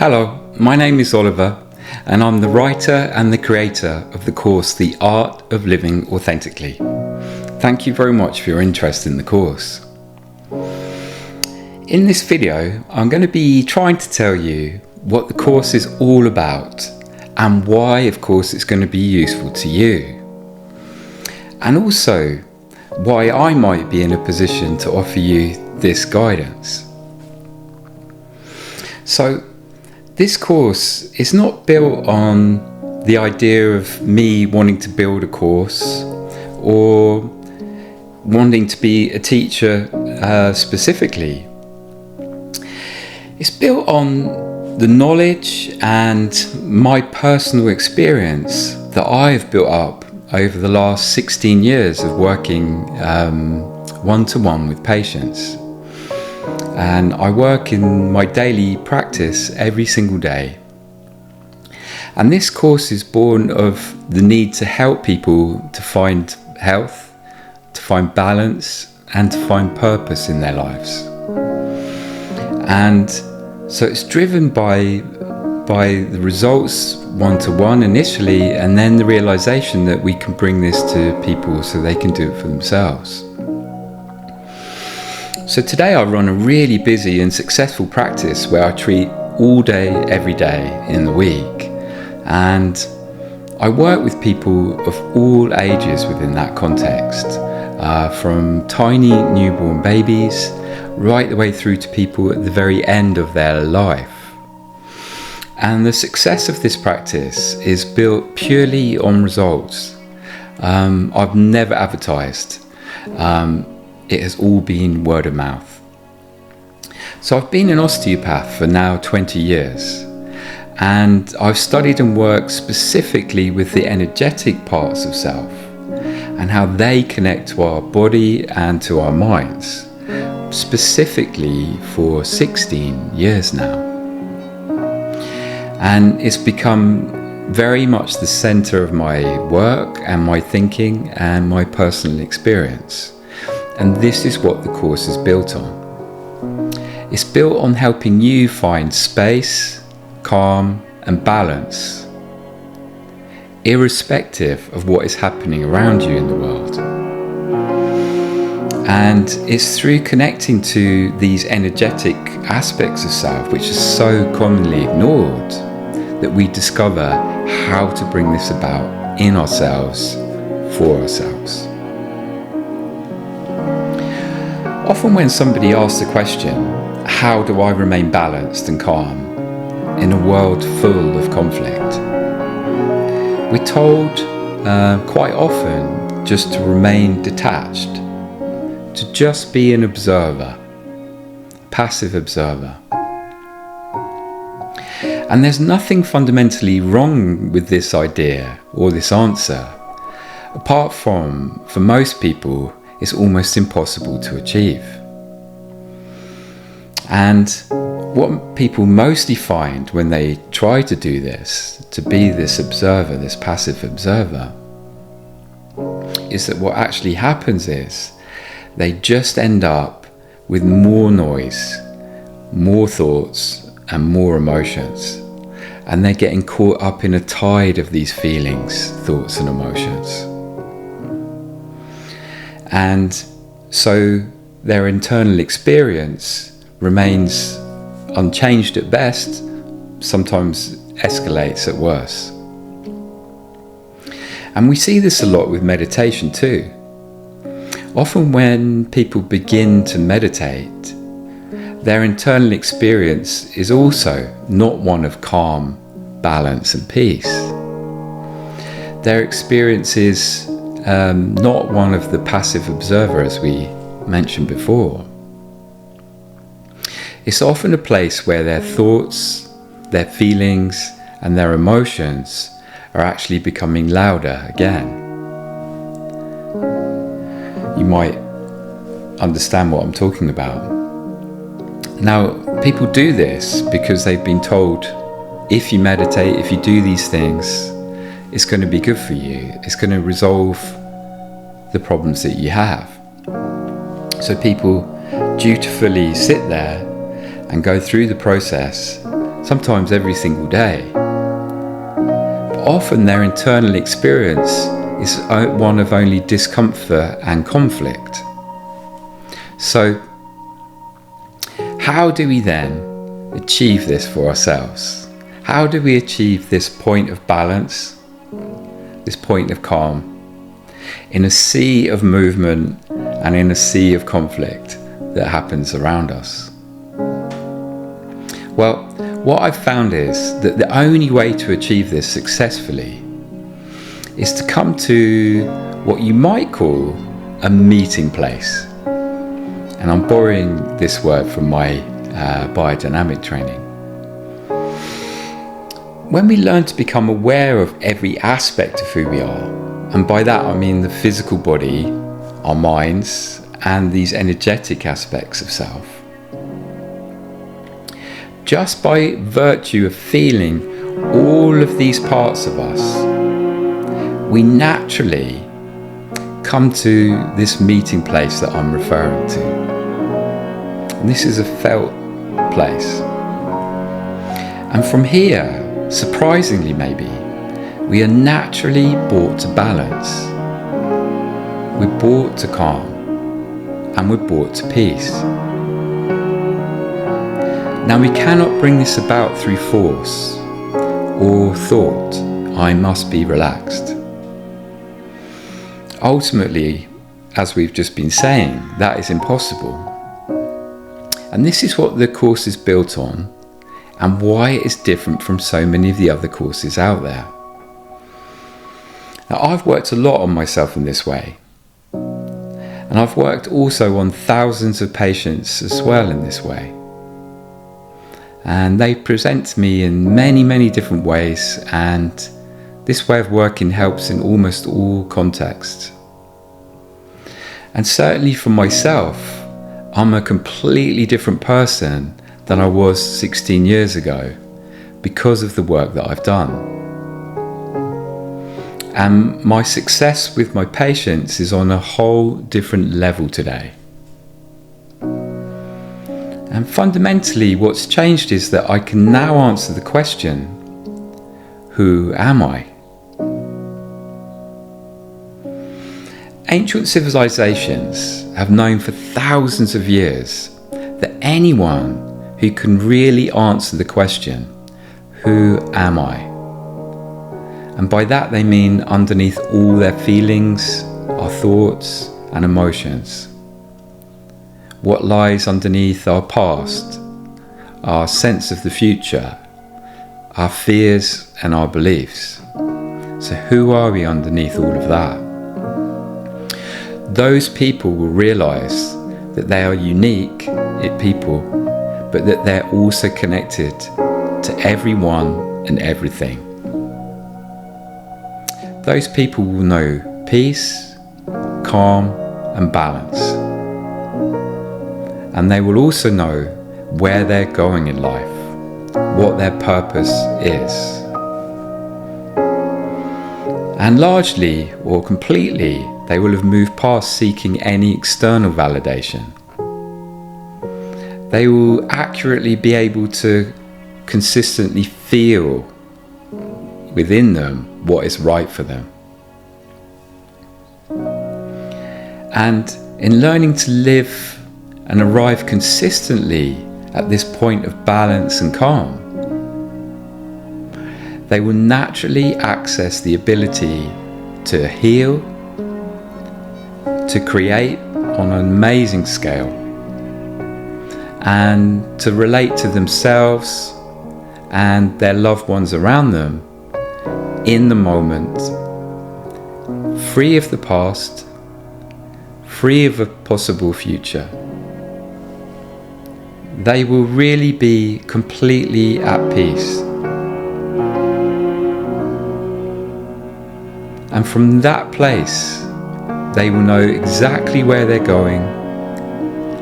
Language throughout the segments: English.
Hello, my name is Oliver, and I'm the writer and the creator of the course The Art of Living Authentically. Thank you very much for your interest in the course. In this video, I'm going to be trying to tell you what the course is all about and why, of course, it's going to be useful to you. And also, why I might be in a position to offer you this guidance. So, this course is not built on the idea of me wanting to build a course or wanting to be a teacher specifically. It's built on the knowledge and my personal experience that I've built up over the last 16 years of working one-to-one with patients. And I work in my daily practice every single day. And this course is born of the need to help people to find health, to find balance, and to find purpose in their lives. And so it's driven by the results one-to-one initially, and then the realization that we can bring this to people so they can do it for themselves. So today I run a really busy and successful practice where I treat all day, every day in the week. And I work with people of all ages within that context, from tiny newborn babies right the way through to people at the very end of their life. And the success of this practice is built purely on results. I've never advertised. It has all been word of mouth. So I've been an osteopath for now 20 years, and I've studied and worked specifically with the energetic parts of self and how they connect to our body and to our minds, specifically for 16 years now. And it's become very much the center of my work and my thinking and my personal experience. And this is what the course is built on. It's built on helping you find space, calm, and balance, irrespective of what is happening around you in the world. And it's through connecting to these energetic aspects of self, which is so commonly ignored, that we discover how to bring this about in ourselves, for ourselves. Often when somebody asks the question, how do I remain balanced and calm in a world full of conflict? We're told quite often just to remain detached, to just be an observer, passive observer. And there's nothing fundamentally wrong with this idea or this answer, apart from, for most people, it's almost impossible to achieve. And what people mostly find when they try to do this, to be this observer, this passive observer, is that what actually happens is they just end up with more noise, more thoughts, and more emotions. And they're getting caught up in a tide of these feelings, thoughts, and emotions. And so their internal experience remains unchanged at best, sometimes escalates at worst. And we see this a lot with meditation too. Often when people begin to meditate, their internal experience is also not one of calm, balance and peace. Their experience is not one of the passive observer, as we mentioned before. It's often a place where their thoughts, their feelings, and their emotions are actually becoming louder again. You might understand what I'm talking about. Now, people do this because they've been told, if you meditate, if you do these things, it's going to be good for you. It's going to resolve the problems that you have. So people dutifully sit there and go through the process sometimes every single day. But often their internal experience is one of only discomfort and conflict. So, how do we then achieve this for ourselves? How do we achieve this point of balance, this point of calm, in a sea of movement and in a sea of conflict that happens around us? Well, what I've found is that the only way to achieve this successfully is to come to what you might call a meeting place. And I'm borrowing this word from my biodynamic training. When we learn to become aware of every aspect of who we are, and by that I mean the physical body, our minds, and these energetic aspects of self, just by virtue of feeling all of these parts of us, we naturally come to this meeting place that I'm referring to. And this is a felt place. And from here, surprisingly maybe, we are naturally brought to balance. We're brought to calm, and we're brought to peace. Now, we cannot bring this about through force or thought, I must be relaxed. Ultimately, as we've just been saying, that is impossible. And this is what the course is built on, and why it is different from so many of the other courses out there. Now, I've worked a lot on myself in this way, and I've worked also on thousands of patients as well in this way. And they present to me in many, many different ways, and this way of working helps in almost all contexts. And certainly for myself, I'm a completely different person than I was 16 years ago because of the work that I've done. And my success with my patients is on a whole different level today. And fundamentally, what's changed is that I can now answer the question, who am I? Ancient civilizations have known for thousands of years that anyone who can really answer the question, who am I? And by that they mean underneath all their feelings, our thoughts and emotions. What lies underneath our past, our sense of the future, our fears and our beliefs. So who are we underneath all of that? Those people will realize that they are unique people, but that they're also connected to everyone and everything. Those people will know peace, calm and balance. And they will also know where they're going in life, what their purpose is. And largely or completely, they will have moved past seeking any external validation. They will accurately be able to consistently feel within them what is right for them. And in learning to live and arrive consistently at this point of balance and calm, they will naturally access the ability to heal, to create on an amazing scale, and to relate to themselves and their loved ones around them in the moment, free of the past, free of a possible future. They will really be completely at peace. And from that place, they will know exactly where they're going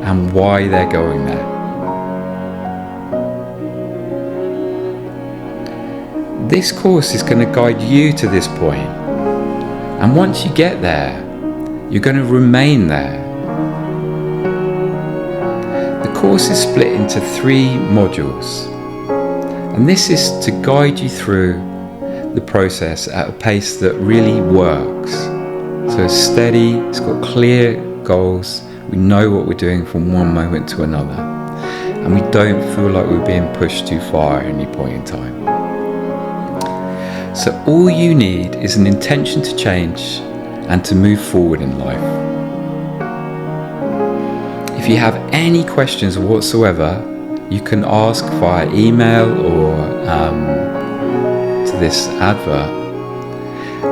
and why they're going there. This course is going to guide you to this point. And once you get there, you're going to remain there. The course is split into 3 modules. And this is to guide you through the process at a pace that really works. So it's steady, it's got clear goals, we know what we're doing from one moment to another, and we don't feel like we're being pushed too far at any point in time. So all you need is an intention to change and to move forward in life. If you have any questions whatsoever, you can ask via email or to this advert.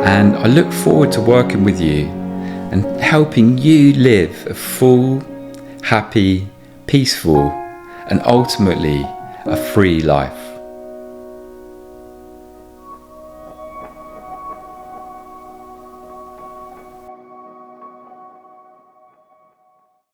And I look forward to working with you and helping you live a full, happy, peaceful, and ultimately a free life.